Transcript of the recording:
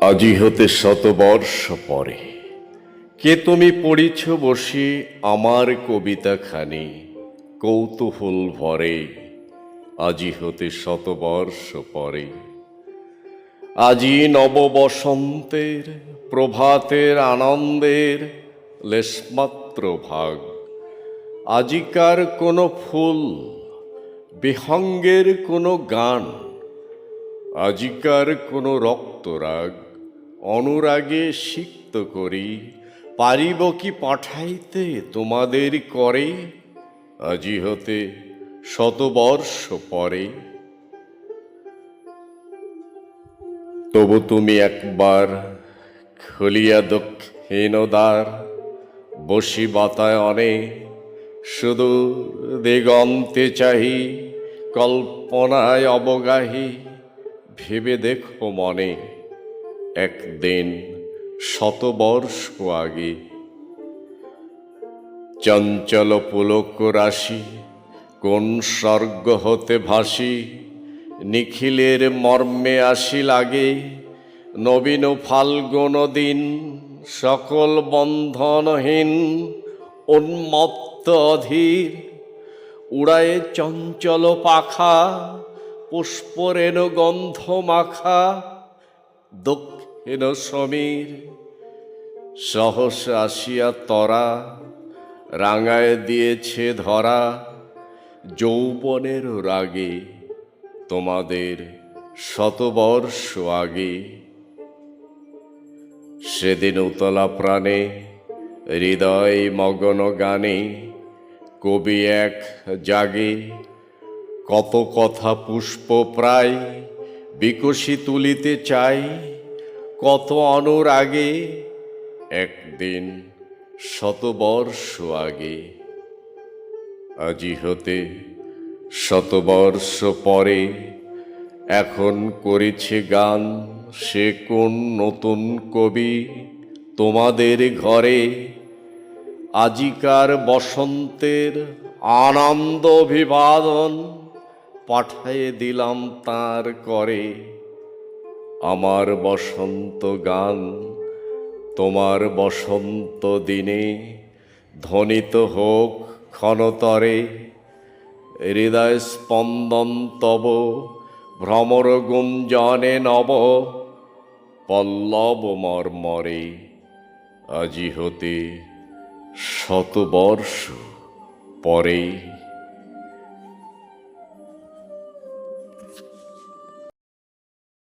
আজি হতে শতবর্ষ পরে কে তুমি পড়িছ বসি আমার কবিতাখানি কৌতূহল ভরে। আজি হতে শতবর্ষ পরে আজি নব বসন্তের প্রভাতের আনন্দের লেশমাত্র ভাগ। আজিকার কোনো ফুল বিহঙ্গের কোনো গান, আজিকার কোনো রক্তরাগ অনুরাগে সিক্ত করি পারিব কি পাঠাইতে তোমাদের করে। আজি হতে শতবর্ষ পরে তবু তুমি একবার খুলিয়া দক্ষিণ দ্বার, বসি বাতায়নে সুদূর দিগন্তে চাহি কল্পনায় অবগাহী। ভেবে দেখো মনে একদিন শতবর্ষ আগে চঞ্চল পুলক রাশি কোন স্বর্গ হতে ভাসি নিখিলের মর্মে আসি লাগে। নবীন ফাল্গুন দিন সকল বন্ধনহীন উন্মত্ত অধীর উড়ায়ে চঞ্চল পাখা পুষ্পরেণ গন্ধ মাখা। দক্ষিণ সমীর সহস আসিয়া তরা রাঙায় দিয়েছে ধরা যৌবনের রাগে তোমাদের শতবর্ষ আগে। সেদিন উতলা প্রাণে হৃদয় মগন গানে কবি এক জাগে কত কথা পুষ্প প্রায় বিকশি তুলিতে চাই কত অনুরাগে একদিন শতবর্ষ আগে। আজি হতে শতবর্ষ পরে এখন করেছে গান সে কোন নতুন কবি তোমাদের ঘরে। আজিকার বসন্তের আনন্দ অভিবাদন পাঠায়ে দিলাম তার করে। আমার বসন্ত গান তোমার বসন্ত দিনে ধ্বনিত হোক ক্ষণতরে। হৃদয় স্পন্দন তব ভ্রমর গুঞ্জনে নব পল্লব মর্মরে। আজি হতে শতবর্ষ পরে।